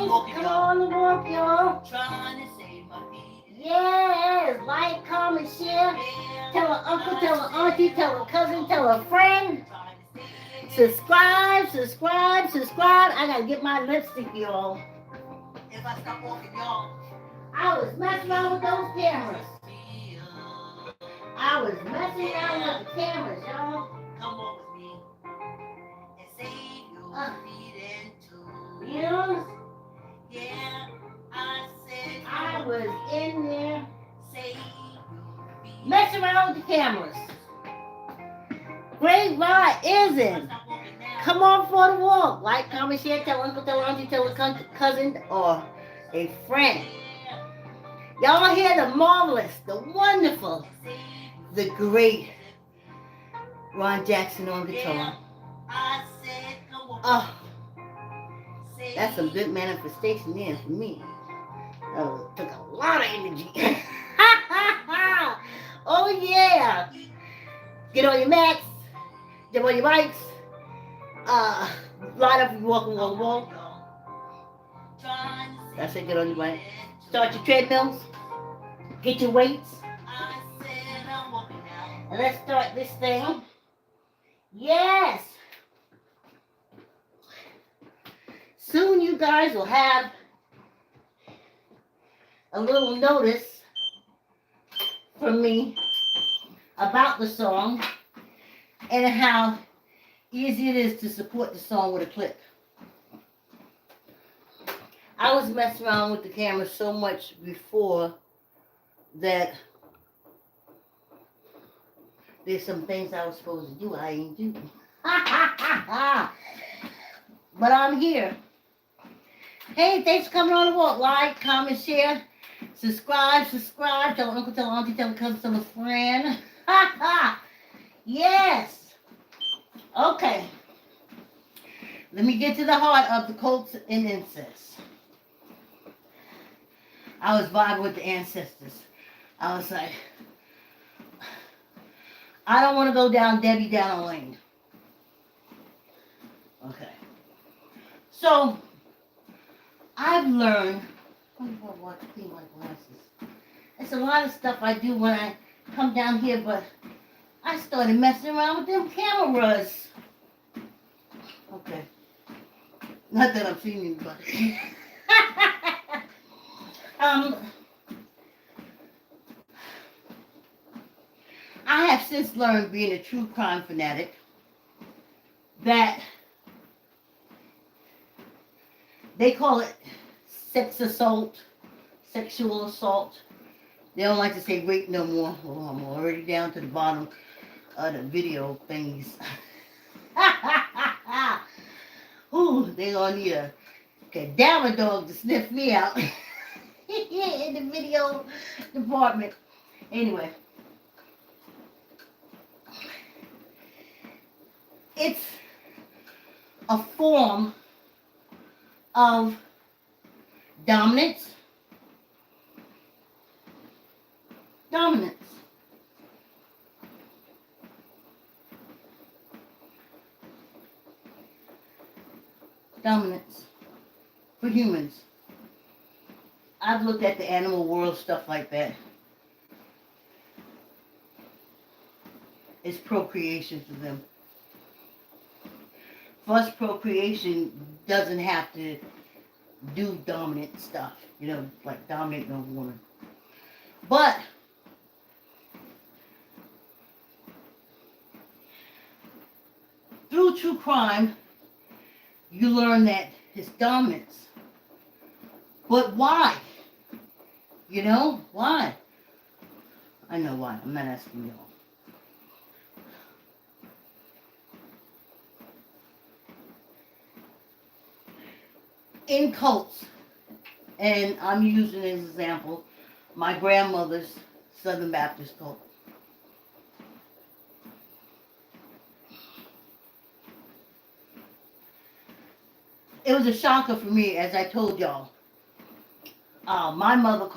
Come on to walk, y'all. Yes, like, comment, share. Tell an uncle, tell an auntie, tell a cousin, tell a friend. Subscribe, subscribe, subscribe. I gotta get my lipstick, y'all. If I stop walking, y'all. I was messing around with those cameras. I was messing around with the cameras, y'all. Come on with me and save your feet into. You know? Yeah, I said I was in there messing around with the cameras. Great ride, isn't? Come on for the walk. Like, comment, share, tell uncle, tell auntie, tell a cousin, or a friend. Y'all hear the marvelous, the wonderful, the great Ron Jackson on guitar. Oh, that's some good manifestation there for me. Took a lot of energy. Oh yeah. Get on your mats. Get on your bikes. Line up and walk along the wall. That's it, get on your bike. Start your treadmills. Get your weights. And let's start this thing. Yes. Soon you guys will have a little notice from me about the song and how easy it is to support the song with a clip. I was messing around with the camera so much before that there's some things I was supposed to do I ain't do. But I'm here. Hey, thanks for coming on the walk. Like, comment, share, subscribe. Tell uncle, tell auntie, tell a cousin, tell a friend. Yes. Okay. Let me get to the heart of the cults and incest. I was vibing with the ancestors. I was like, I don't want to go down Debbie Downer lane. Okay. So, I've learned, what to clean my glasses. It's a lot of stuff I do when I come down here, but I started messing around with them cameras. Okay. Not that I'm seeing anybody. I have since learned, being a true crime fanatic, that they call it sex assault, sexual assault. They don't like to say rape no more. Well, I'm already down to the bottom of the video thingies. Ooh, they gonna need a cadaver dog to sniff me out in the video department. Anyway, it's a form of dominance. Dominance for humans. I've looked at the animal world, stuff like that. It's procreation for them. For us, procreation doesn't have to do dominant stuff, like dominate no woman. But through true crime, you learn that it's dominance. But why? Why? I know why. I'm not asking y'all. In cults, and I'm using as an example my grandmother's Southern Baptist cult. It was a shocker for me, as I told y'all. My mother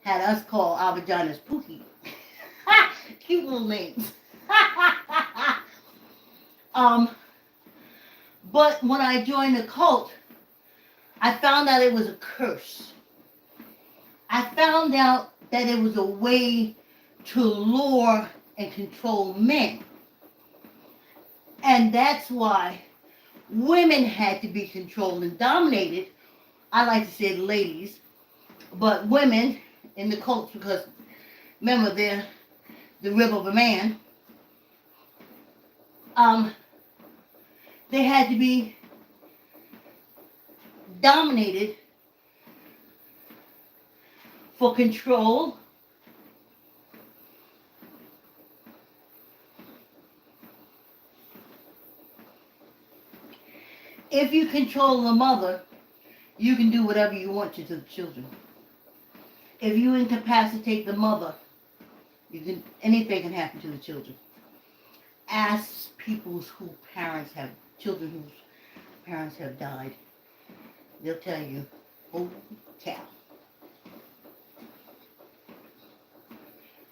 had us call our vaginas Pookie. Cute little names. But when I joined the cult, I found out it was a curse. I found out that it was a way to lure and control men. And that's why women had to be controlled and dominated. I like to say the ladies, but women in the cults, because remember they're the rib of a man. They had to be dominated for control. If you control the mother, you can do whatever you want to the children. If you incapacitate the mother, anything can happen to the children. Ask people whose parents have children whose parents have died. They'll tell you, oh cow.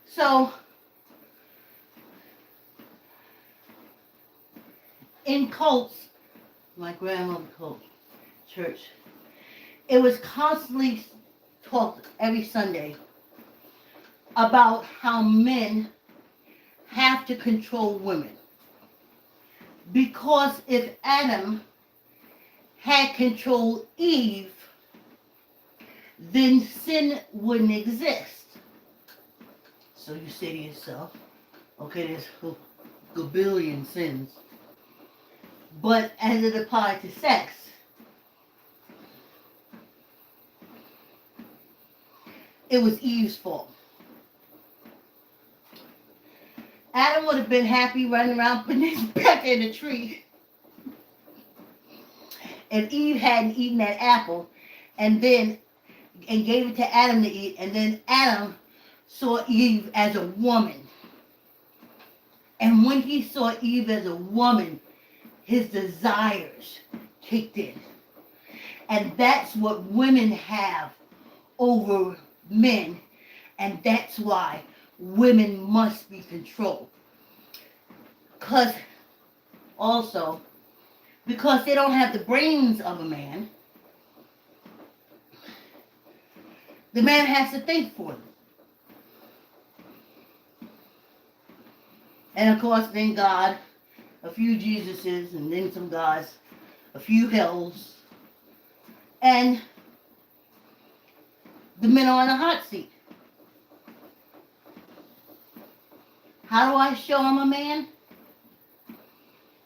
So in cults, my grandmother cult church, it was constantly talked every Sunday about how men have to control women. Because if Adam had controlled Eve, then sin wouldn't exist. So you say to yourself, okay, there's a billion sins. But as it applied to sex, it was Eve's fault. Adam would have been happy running around putting his back in a tree if Eve hadn't eaten that apple and gave it to Adam to eat, and then Adam saw Eve as a woman. And when he saw Eve as a woman, his desires kicked in. And that's what women have over men, and that's why women must be controlled. Because they don't have the brains of a man, the man has to think for them. And of course, thank God, a few Jesuses and then some gods, a few hells, and the men are on the hot seat. How do I show I'm a man?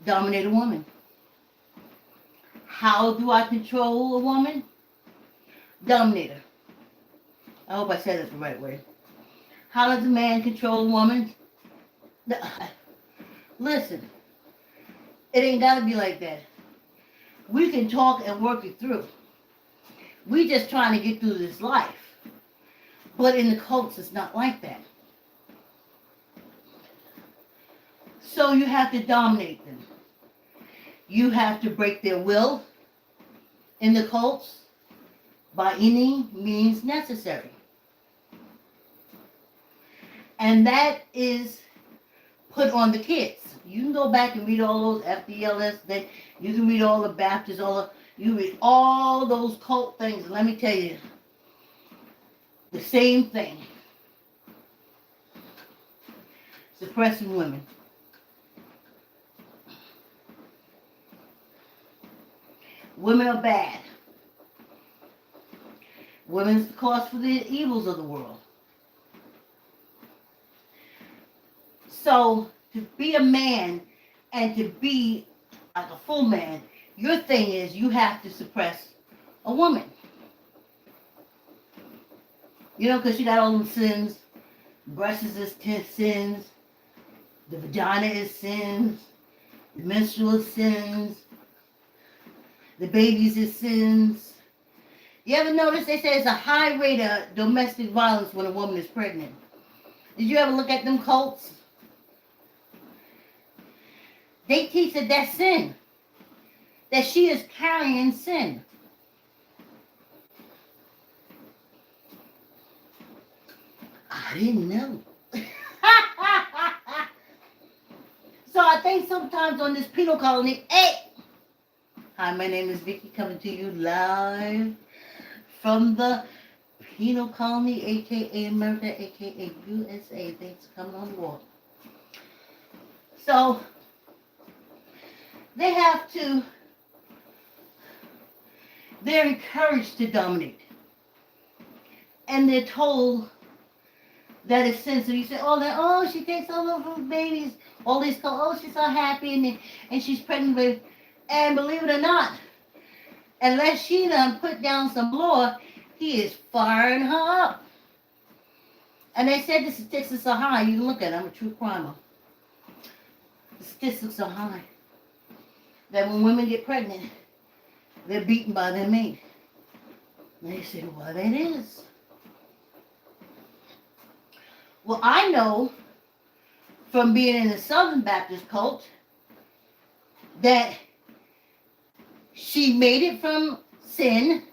Dominate a woman. How do I control a woman? Dominate her. I hope I said it the right way. How does a man control a woman? Listen, it ain't got to be like that. We can talk and work it through. We just trying to get through this life. But in the cults, it's not like that. So you have to dominate them. You have to break their will in the cults by any means necessary. And that is put on the kids. You can go back and read all those FDLS, you can read all the Baptists, you read all those cult things, and let me tell you, the same thing. Suppressing women. Women are bad. Women's the cause for the evils of the world. So, to be a man and to be like a full man, your thing is you have to suppress a woman. You know, because she got all them sins. Breasts is sins. The vagina is sins. The menstrual sins. The babies is sins. You ever notice they say it's a high rate of domestic violence when a woman is pregnant? Did you ever look at them cults? They teach that that's sin. That she is carrying sin. I didn't know. So I think sometimes on this penal colony, hey, Hi, my name is Vicki, coming to you live from the Penal Colony, aka America, aka USA. Thanks for coming on the walk. So, they're encouraged to dominate. And they're told that it's sensitive. You say, oh, she takes all of her babies, all these calls, oh, she's so happy, and she's pregnant with, and believe it or not, unless she done put down some law, he is firing her up. And they said the statistics are high. You can look at it. I'm a true crimer. The statistics are high. That when women get pregnant, they're beaten by their mate. And they said, well, that is. Well, I know from being in the Southern Baptist cult that she made it from sin.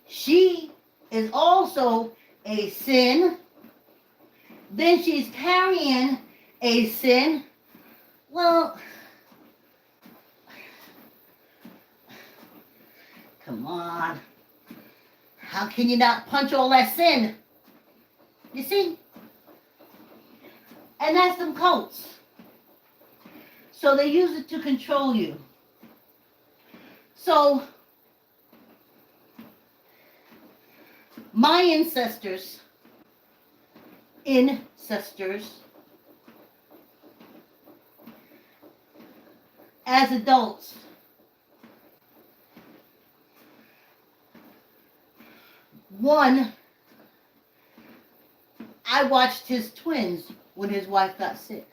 She is also a sin. Then she's carrying a sin. Well, come on. How can you not punch all that sin? You see? And that's them cults. So they use it to control you. So, my ancestors, as adults, one, I watched his twins when his wife got sick.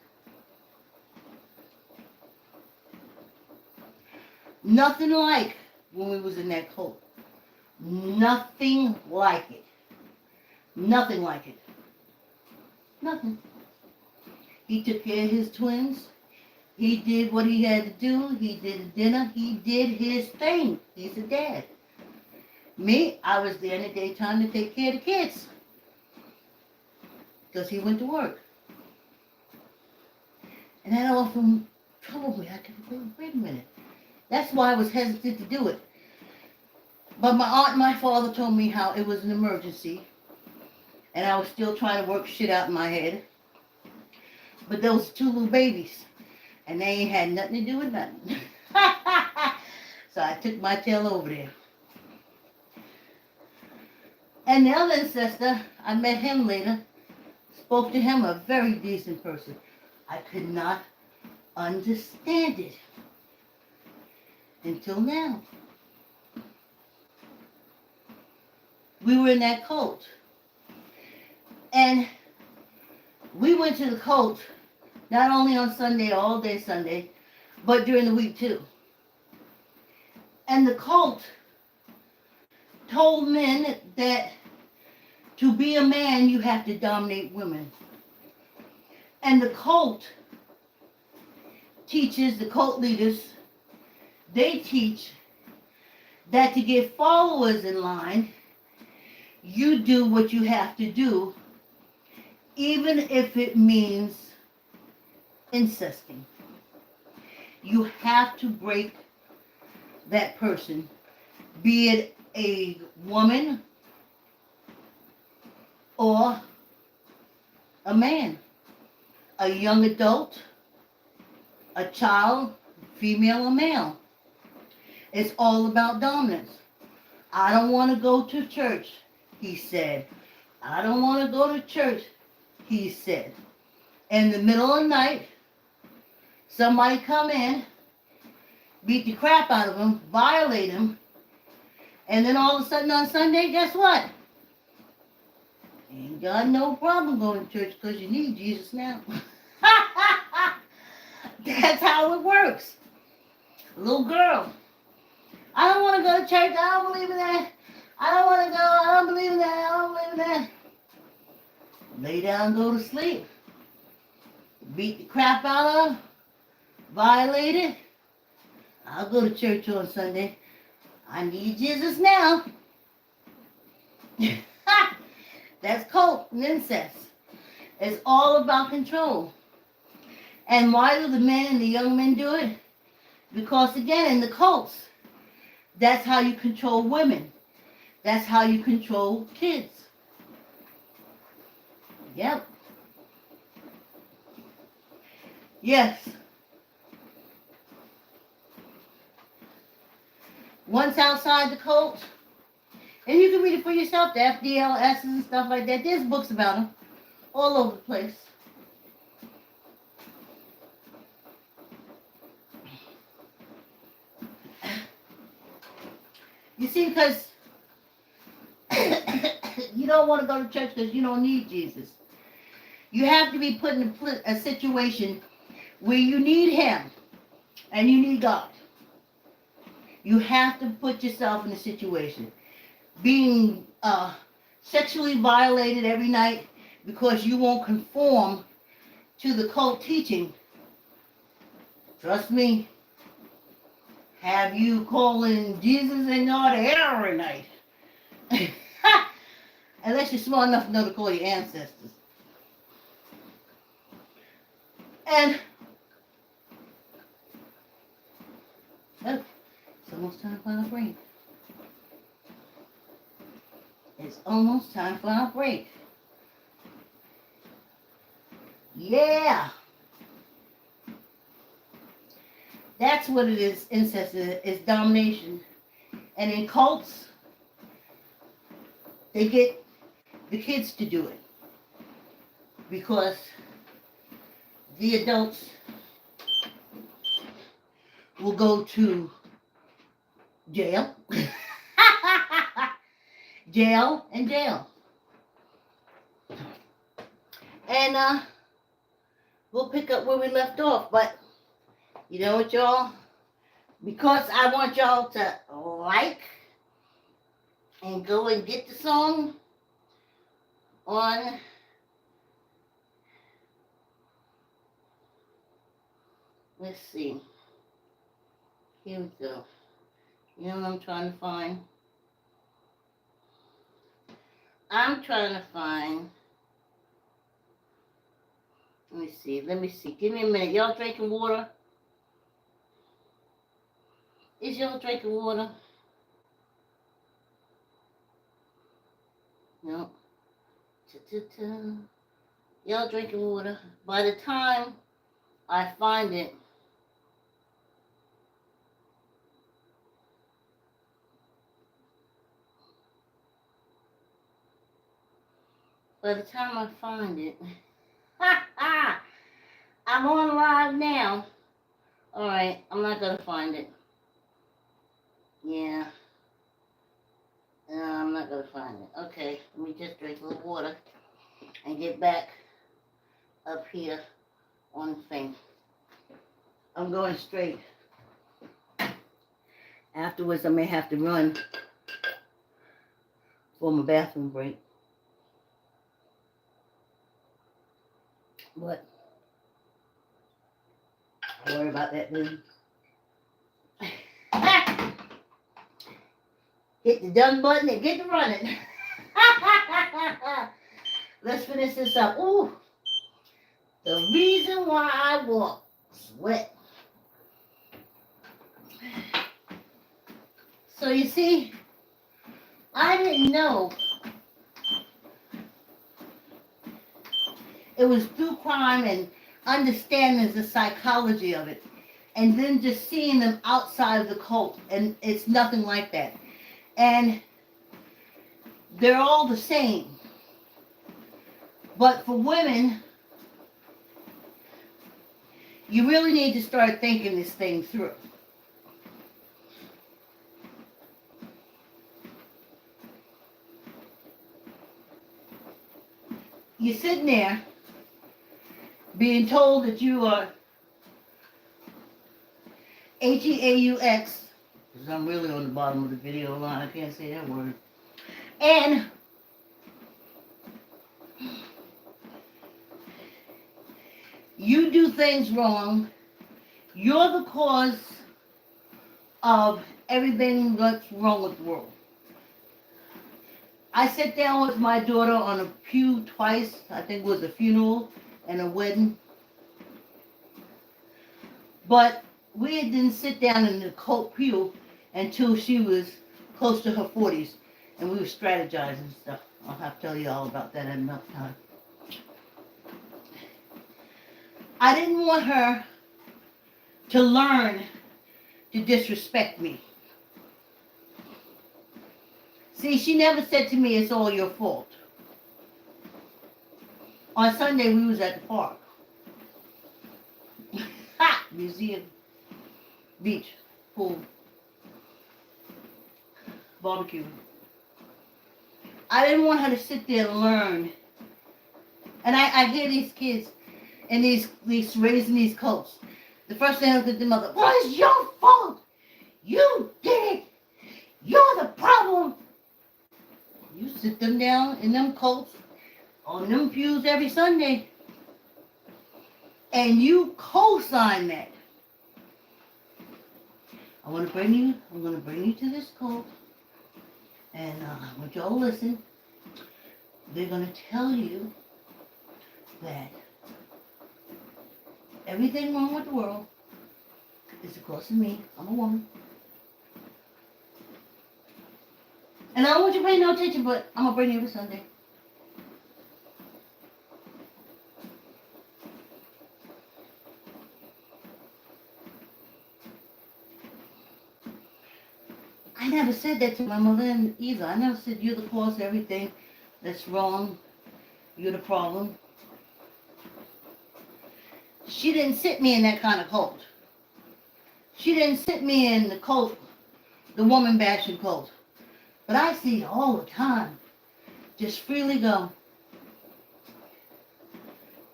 Nothing like when we was in that cult. Nothing like it. Nothing like it. Nothing. He took care of his twins. He did what he had to do. He did the dinner. He did his thing. He's a dad. Me, I was there in the daytime to take care of the kids. Because he went to work. And that often troubled me. I kept thinking, wait a minute. That's why I was hesitant to do it. But my aunt and my father told me how it was an emergency. And I was still trying to work shit out in my head. But those two little babies. And they ain't had nothing to do with nothing. So I took my tail over there. And the other ancestor, I met him later. Spoke to him, a very decent person. I could not understand it. Until now. We were in that cult. And we went to the cult not only on Sunday, all day Sunday, but during the week too. And the cult told men that to be a man, you have to dominate women. And the cult teaches, the cult leaders, they teach that to get followers in line, you do what you have to do, even if it means incesting. You have to break that person, be it a woman or a man, a young adult, a child, female or male. It's all about dominance. I don't want to go to church, he said. I don't want to go to church, he said. In the middle of the night, somebody come in, beat the crap out of him, violate him, and then all of a sudden on Sunday, guess what? Ain't got no problem going to church because you need Jesus now. That's how it works. Little girl. I don't want to go to church. I don't believe in that. I don't want to go. I don't believe in that. I don't believe in that. Lay down, go to sleep. Beat the crap out of her. Violate it. I'll go to church on Sunday. I need Jesus now. That's cult and incest. It's all about control. And why do the men and the young men do it? Because again, in the cults, that's how you control women. That's how you control kids. Yep. Yes. Once outside the cult, and you can read it for yourself, the FDLS and stuff like that. There's books about them all over the place. You see, because you don't want to go to church because you don't need Jesus. You have to be put in a situation where you need Him and you need God. You have to put yourself in a situation. Being sexually violated every night because you won't conform to the cult teaching. Trust me, have you calling Jesus and God every night. Unless you're smart enough to know to call your ancestors. And oh, it's almost time for our break. It's almost time for our break. Yeah. That's what it is. Incest is domination. And in cults, they get the kids to do it. Because the adults will go to jail. Jail and jail. And we'll pick up where we left off. But you know what, y'all? Because I want y'all to like and go and get the song on let's see. Here we go. You know what I'm trying to find? I'm trying to find. Let me see. Give me a minute. Y'all drinking water? Is y'all drinking water? No. Y'all drinking water? By the time I find it, I'm on live now. Alright, I'm not gonna find it. Yeah. No, I'm not gonna find it. Okay, let me just drink a little water and get back up here on the thing. I'm going straight. Afterwards, I may have to run for my bathroom break. But don't worry about that, dude. Hit the done button and get to running. Let's finish this up. Ooh. The reason why I walk. Sweat. So you see, I didn't know it was through crime and understanding the psychology of it, and then just seeing them outside of the cult, and it's nothing like that. And they're all the same. But for women, you really need to start thinking this thing through. You're sitting there being told that you are Heaux, because I'm really on the bottom of the video line, I can't say that word. And you do things wrong, you're the cause of everything that's wrong with the world. I sat down with my daughter on a pew twice. I think it was a funeral and a wedding. But we didn't sit down in the cult pew until she was close to her 40s, and we were strategizing and stuff. I'll have to tell you all about that at another time. I didn't want her to learn to disrespect me. See, she never said to me, it's all your fault. On Sunday, we was at the park. Ha! Museum, beach, pool, barbecue. I didn't want her to sit there and learn. And I hear these kids and these raising these cults. The first thing I look at the mother, well, it's your fault. You did it. You're the problem. You sit them down in them cults on them pews every Sunday, and you co-sign that. I'm going to bring you to this cult, and I want y'all to listen. They're going to tell you that everything wrong with the world is because of me. I'm a woman. And I don't want you to pay no attention, but I'm going to bring you every Sunday. I never said that to my mother either. I never said, you're the cause of everything that's wrong. You're the problem. She didn't sit me in that kind of cult. She didn't sit me in the cult, the woman bashing cult. But I see it all the time. Just freely go.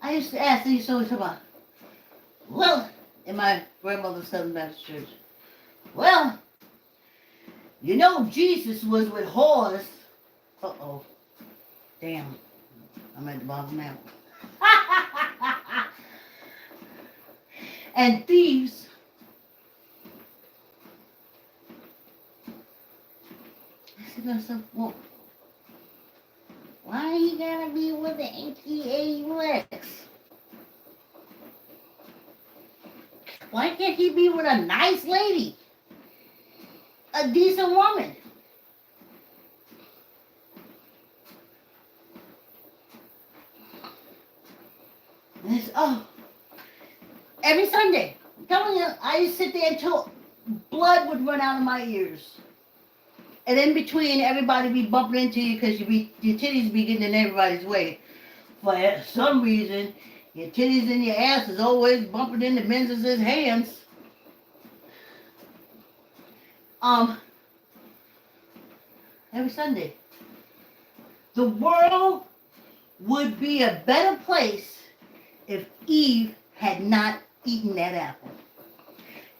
I used to ask, they used to always talk about, well, in my grandmother's Southern Baptist Church, well, you know Jesus was with whores. Uh-oh. Damn. I'm at the bottom now. And thieves. I said to myself, well, why you gotta be with the NTA-Rex? Why can't he be with a nice lady? A decent woman? And it's, every Sunday, I'm telling you, I used to sit there until blood would run out of my ears. And in between, everybody be bumping into you because your titties be getting in everybody's way. For some reason, your titties and your ass is always bumping into men's hands. Every Sunday. The world would be a better place if Eve had not eaten that apple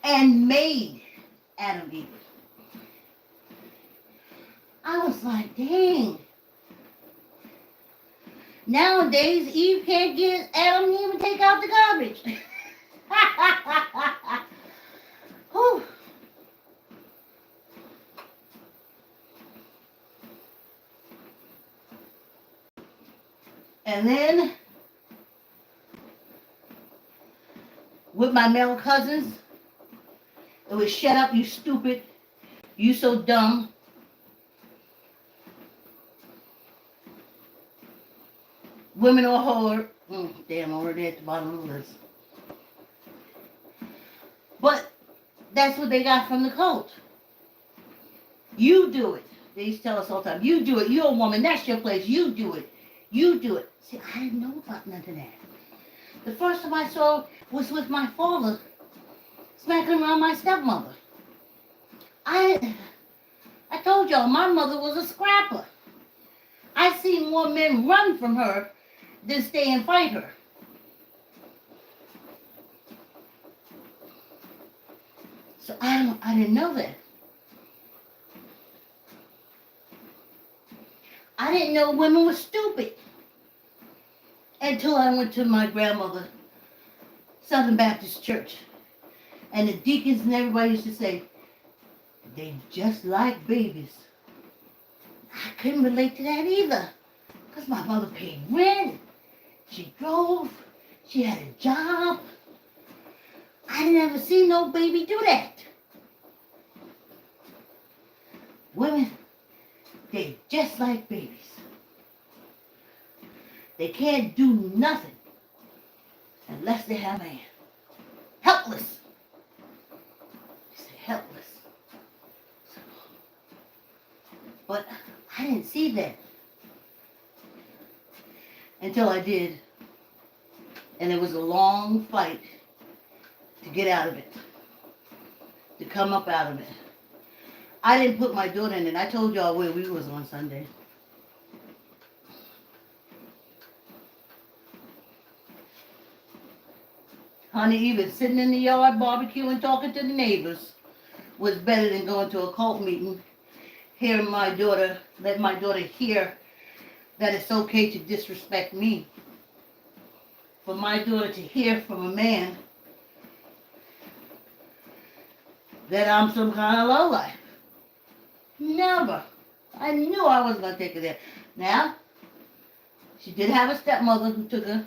and made Adam eat it. I was like, dang. Nowadays, Eve can't get Adam to even take out the garbage. Whew. And then, with my male cousins, it was shut up, you stupid, you so dumb. Women are whore. Damn, I'm already at the bottom of the list. But that's what they got from the cult. You do it. They used to tell us all the time, you do it, you're a woman, that's your place, you do it. You do it. See, I didn't know about none of that. The first time I saw was with my father smacking around my stepmother. I told y'all, my mother was a scrapper. I seen more men run from her than stay and fight her. So I didn't know that. I didn't know women were stupid until I went to my grandmother, Southern Baptist Church. And the deacons and everybody used to say, they just like babies. I couldn't relate to that either, because my mother paid rent, she drove, she had a job. I never seen no baby do that. Women, they just like babies. They can't do nothing unless they have a man. Helpless. They say helpless. But I didn't see that until I did. And it was a long fight to get out of it, to come up out of it. I didn't put my daughter in it. I told y'all where we was on Sunday. Honey, even sitting in the yard barbecuing, talking to the neighbors was better than going to a cult meeting, hearing my daughter, let my daughter hear that it's okay to disrespect me. For my daughter to hear from a man that I'm some kind of lowlife. Never. I knew I wasn't going to take her there. Now, she did have a stepmother who took her,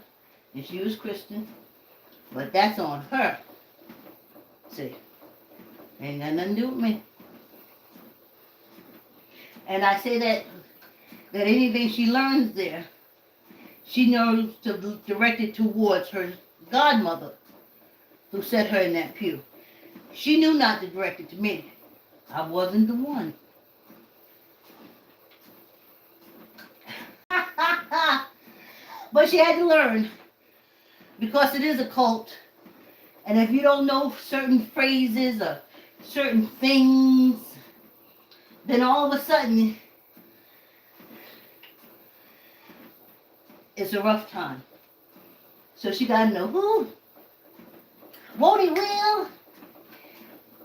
and she was Christian, but that's on her. See, ain't got nothing to do with me. And I say that anything she learns there, she knows to direct it towards her godmother who set her in that pew. She knew not to direct it to me. I wasn't the one. But she had to learn, because it is a cult. And if you don't know certain phrases or certain things, then all of a sudden, it's a rough time. So she got to know who. Won't he will?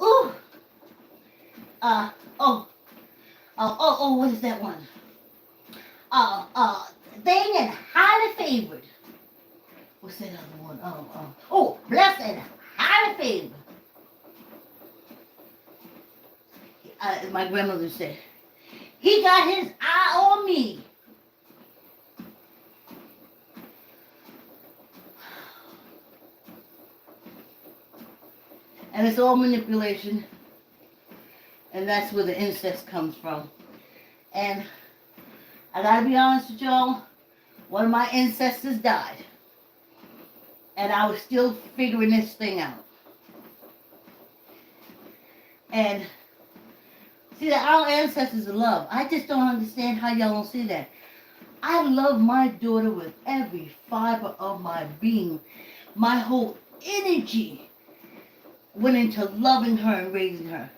Ooh. What is that one? Thing and highly favored. What's that other one? Blessed and highly favored. My grandmother said, he got his eye on me. And it's all manipulation. And that's where the incest comes from. And I gotta be honest with y'all, one of my ancestors died. And I was still figuring this thing out. And see, our ancestors are love. I just don't understand how y'all don't see that. I love my daughter with every fiber of my being. My whole energy went into loving her and raising her.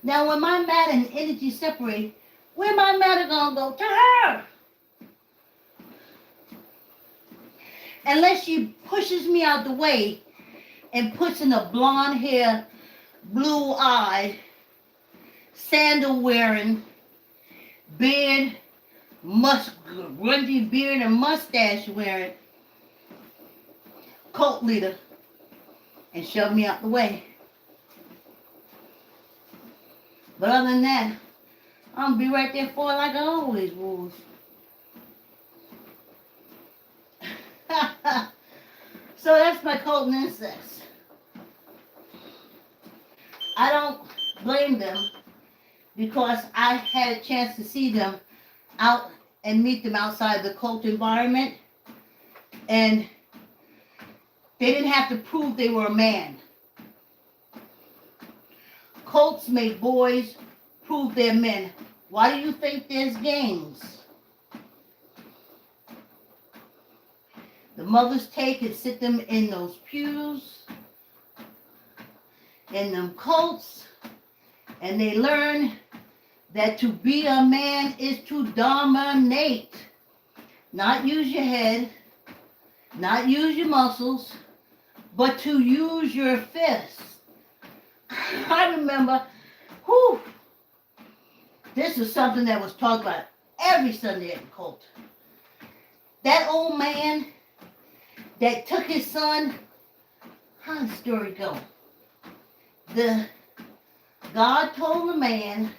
Now, when my matter and energy separate, where my matter gonna go? To her. Unless she pushes me out the way and puts in a blonde hair, blue-eyed, sandal-wearing, beard, grungy beard and mustache-wearing cult leader and shove me out the way. But other than that, I'm going to be right there for it like I always was. So that's my cult and incest. I don't blame them, because I had a chance to see them out and meet them outside the cult environment, and they didn't have to prove they were a man. Cults make boys prove they're men. Why do you think there's gangs? The mothers take and sit them in those pews, in them cults, and they learn that to be a man is to dominate. Not use your head, not use your muscles, but to use your fists. I remember, this is something that was talked about every Sunday at the cult. That old man that took his son, how'd the story go? God told the man,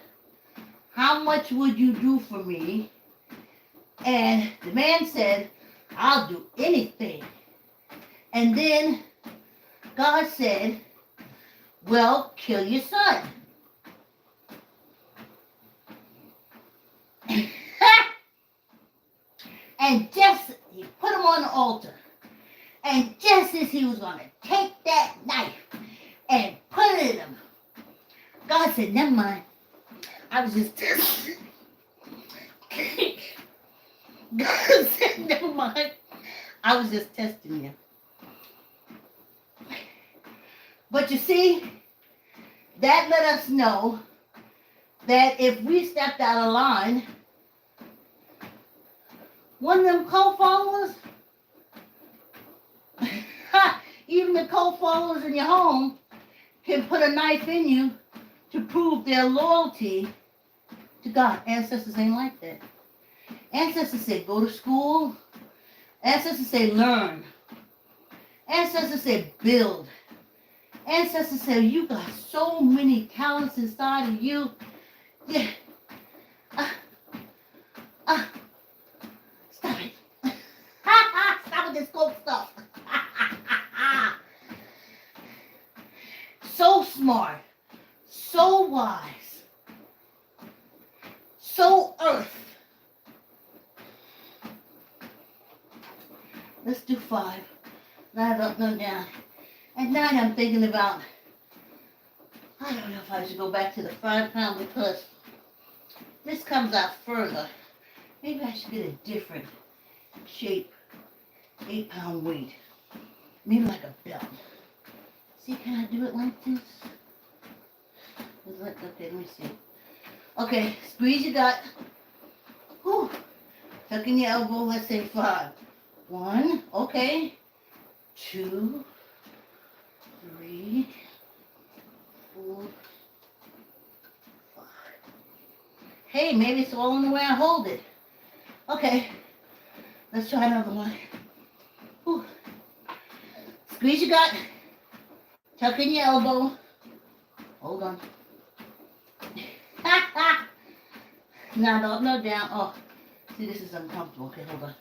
how much would you do for me? And the man said, I'll do anything. And then God said, well, kill your son. And just, he put him on the altar. And just as he was going to take that knife and put it in him, God said, never mind. I was just testing. God said, never mind. I was just testing you. But you see, that let us know that if we stepped out of line, one of them cult followers, even the cult followers in your home can put a knife in you to prove their loyalty to God. Ancestors ain't like that. Ancestors say go to school. Ancestors say learn. Ancestors say build. Ancestors say you got so many talents inside of you. Yeah. Stop it. Stop with this cold stuff. So smart. So wise. So earth. Let's do 5. 9 up, no down. At 9 I'm thinking about, I don't know if I should go back to the 5 pound because this comes out further. Maybe I should get a different shape, 8 pound weight. Maybe like a belt. See, can I do it like this? Okay, let me see. Okay, squeeze your gut. Whew. Tuck in your elbow, let's say 5. 1, okay. 2, 3, 4, 5. Hey, maybe it's all in the way I hold it. Okay, let's try another one. Whew. Squeeze your gut. Tuck in your elbow. Hold on. Now, no, no, down. Oh, see, this is uncomfortable. Okay, hold on.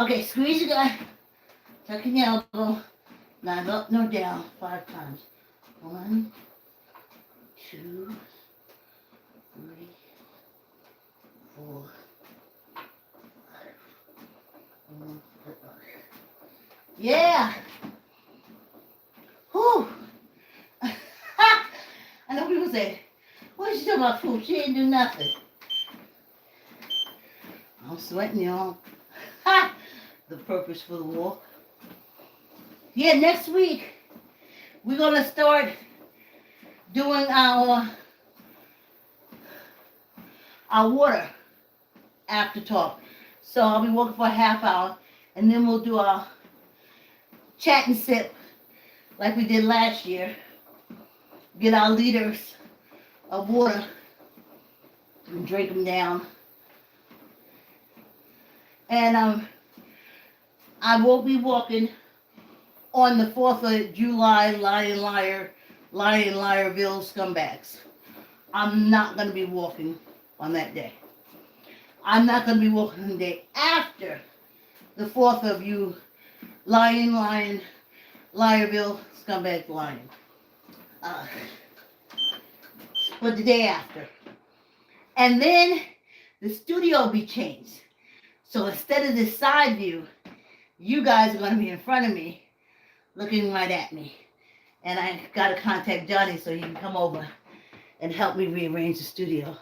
Okay, squeeze your gut. Tuck in your elbow. Now, up, no, down. 5 times. 1, 2, 3, 4, 5. Yeah. Whew. I know people say, what is she talking about food? She didn't do nothing. I'm sweating, y'all. The purpose for the walk. Yeah, next week, we're going to start doing our water after talk. So I'll be walking for a half hour, and then we'll do our chat and sip like we did last year. Get our liters of water and drink them down. And I won't be walking on the 4th of July, Liarville scumbags. I'm not going to be walking on that day. I'm not going to be walking the day after the 4th of you Liarville scumbag lying. But the day after. And then the studio will be changed. So instead of this side view, you guys are going to be in front of me, looking right at me. And I got to contact Johnny so he can come over and help me rearrange the studio.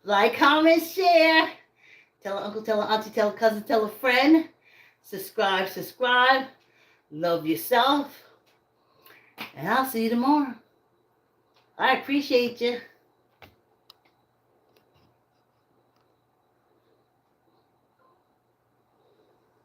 Like, comment, share. Tell an uncle, tell an auntie, tell a cousin, tell a friend. Subscribe. Love yourself. And I'll see you tomorrow. I appreciate you.